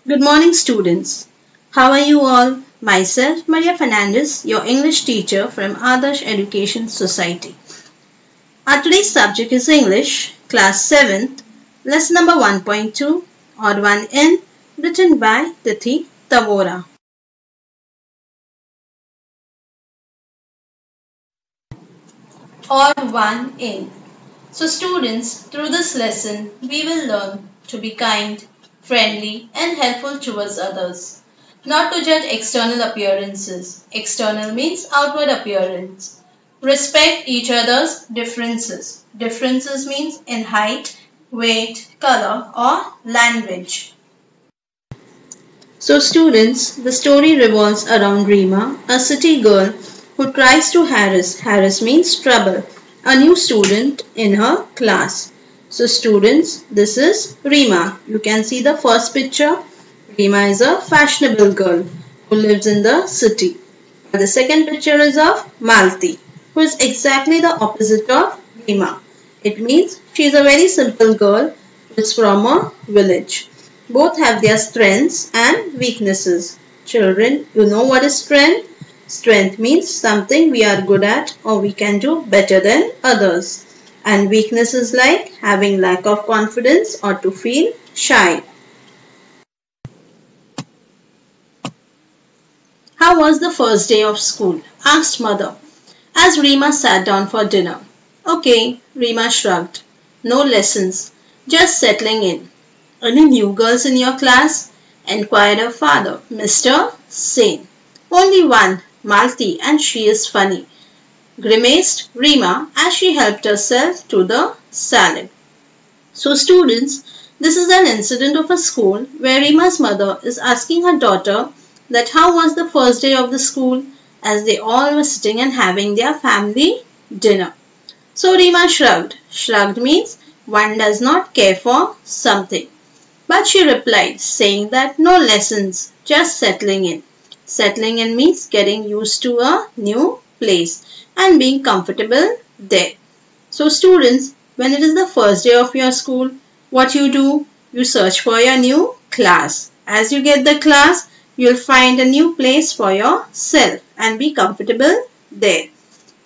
Good morning, students. How are you all? Myself, Maria Fernandes, your English teacher from Adarsh Education Society. Our today's subject is English, Class 7th, Lesson number 1.2, Odd One In, written by Tithi Tavora. Odd One In. So students, through this lesson, we will learn to be kind, friendly and helpful towards others. Not to judge external appearances. External means outward appearance. Respect each other's differences. Differences means in height, weight, color or language. So students, the story revolves around Rima, a city girl who tries to harass means trouble, a new student in her class. So students, this is Rima. You can see the first picture. Rima is a fashionable girl who lives in the city. And the second picture is of Malti, who is exactly the opposite of Rima. It means she is a very simple girl who is from a village. Both have their strengths and weaknesses. Children, you know what is strength? Strength means something we are good at or we can do better than others. And weaknesses like having lack of confidence or to feel shy. How was the first day of school? Asked mother as Rima sat down for dinner. Okay, Rima shrugged. No lessons, just settling in. Any new girls in your class? Enquired her father, Mr. Sane. Only one, Malti, and she is funny, grimaced Rima as she helped herself to the salad. So students, this is an incident of a school where Rima's mother is asking her daughter that how was the first day of the school as they all were sitting and having their family dinner. So Rima shrugged. Shrugged means one does not care for something. But she replied saying that no lessons, just settling in. Settling in means getting used to a new place and being comfortable there. So students, when it is the first day of your school, what you do? You search for your new class. As you get the class, you'll find a new place for yourself and be comfortable there.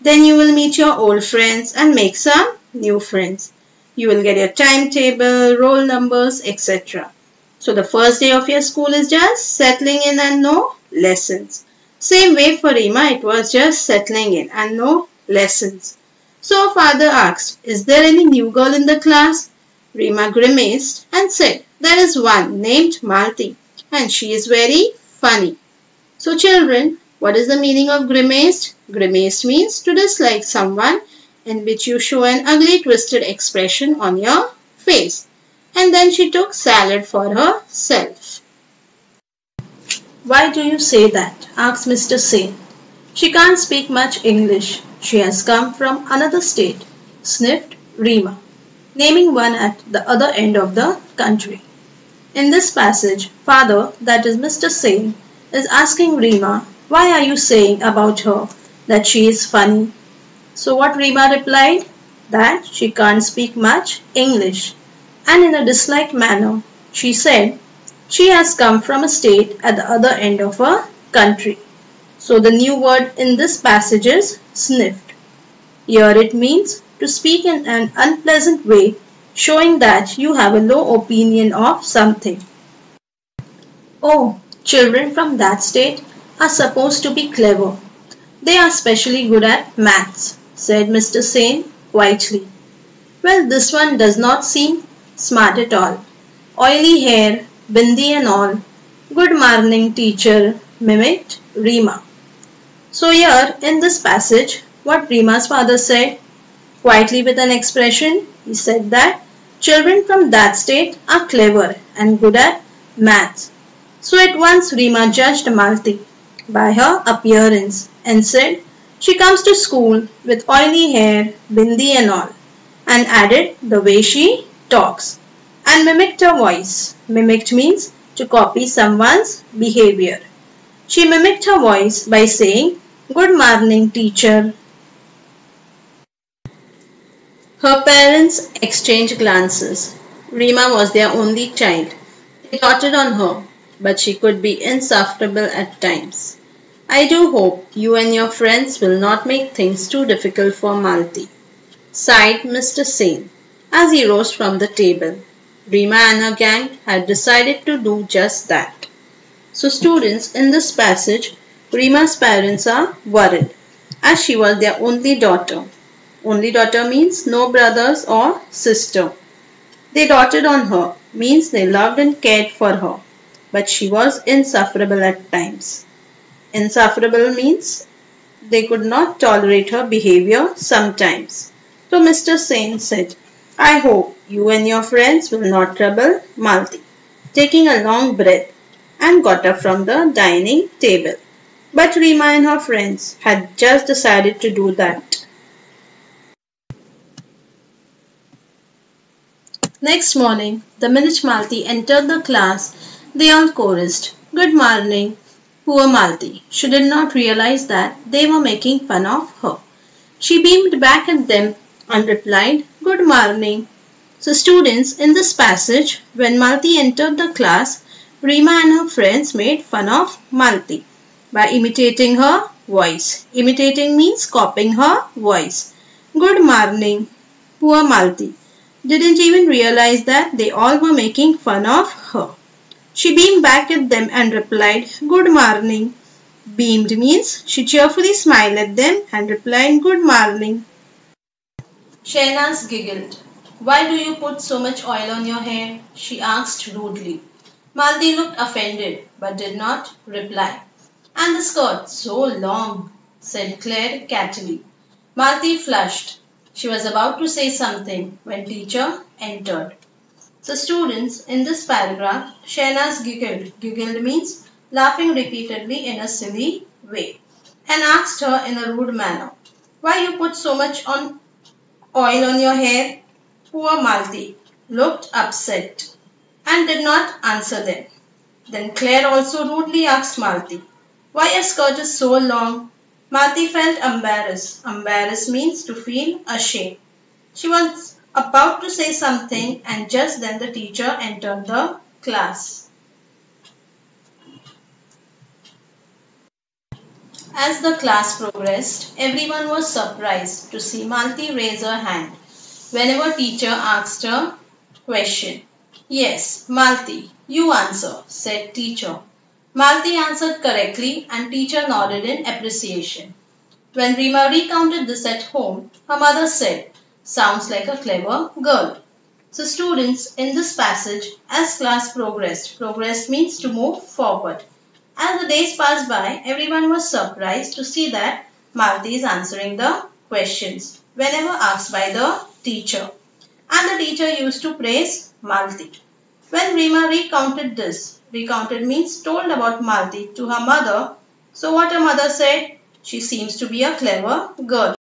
Then you will meet your old friends and make some new friends. You will get your timetable, roll numbers, etc. So the first day of your school is just settling in and no lessons. Same way for Rima, it was just settling in and no lessons. So father asked, is there any new girl in the class? Rima grimaced and said, there is one named Malti and she is very funny. So children, what is the meaning of grimaced? Grimaced means to dislike someone in which you show an ugly twisted expression on your face. And then she took salad for herself. Why do you say that? Asked Mr. Sane. She can't speak much English. She has come from another state, sniffed Rima, naming one at the other end of the country. In this passage, father, that is Mr. Sane, is asking Rima, why are you saying about her that she is funny? So what Rima replied? That she can't speak much English. And in a disliked manner, she said, she has come from a state at the other end of a country. So the new word in this passage is sniffed. Here it means to speak in an unpleasant way, showing that you have a low opinion of something. Oh, children from that state are supposed to be clever. They are especially good at maths, said Mr. Sane quietly. Well, this one does not seem smart at all. Oily hair, bindi and all. Good morning, teacher, mimicked Rima. So here in this passage, what Rima's father said, quietly with an expression, he said that children from that state are clever and good at maths. So at once Rima judged Malti by her appearance and said, she comes to school with oily hair, bindi and all, and added the way she talks and mimicked her voice. Mimicked means to copy someone's behavior. She mimicked her voice by saying, good morning, teacher. Her parents exchanged glances. Rima was their only child. They doted on her. but she could be insufferable at times. I do hope you and your friends will not make things too difficult for Malti, sighed Mr. Sane as he rose from the table. Rima and her gang had decided to do just that. So students, in this passage, Rima's parents are worried as she was their only daughter. Only daughter means no brothers or sister. They doted on her means they loved and cared for her, but she was insufferable at times. Insufferable means they could not tolerate her behavior sometimes. So Mr. Sane said, I hope you and your friends will not trouble Malti. Taking a long breath and got up from the dining table. But Rima and her friends had just decided to do that. Next morning, the minute Malti entered the class, they all chorused, Good morning. Poor Malti. She did not realize that they were making fun of her. She beamed back at them and replied, Good morning. So students, in this passage, when Malti entered the class, Rima and her friends made fun of Malti by imitating her voice. Imitating means copying her voice. Good morning. Poor Malti didn't even realize that they all were making fun of her. She beamed back at them and replied, Good morning. Beamed means she cheerfully smiled at them and replied, Good morning. Shahnaz giggled. Why do you put so much oil on your hair? She asked rudely. Malti looked offended but did not reply. And the skirt so long, said Claire catchily. Malti flushed. She was about to say something when teacher entered. So students, in this paragraph, Shahnaz giggled. Giggled means laughing repeatedly in a silly way. And asked her in a rude manner, Why you put so much oil on your hair? Poor Malti looked upset and did not answer them. Then Claire also rudely asked Malti, Why your skirt is so long? Malti felt embarrassed. Embarrassed means to feel ashamed. She was about to say something and just then the teacher entered the class. As the class progressed, everyone was surprised to see Malti raise her hand whenever teacher asked her question. Yes, Malti, you answer, said teacher. Malti answered correctly and teacher nodded in appreciation. When Rima recounted this at home, her mother said, Sounds like a clever girl. So students, in this passage, as class progressed means to move forward. As the days passed by, everyone was surprised to see that Malti is answering the questions whenever asked by the teacher. And the teacher used to praise Malti. When Rima recounted this, recounted means told about Malti to her mother, so what her mother said, she seems to be a clever girl.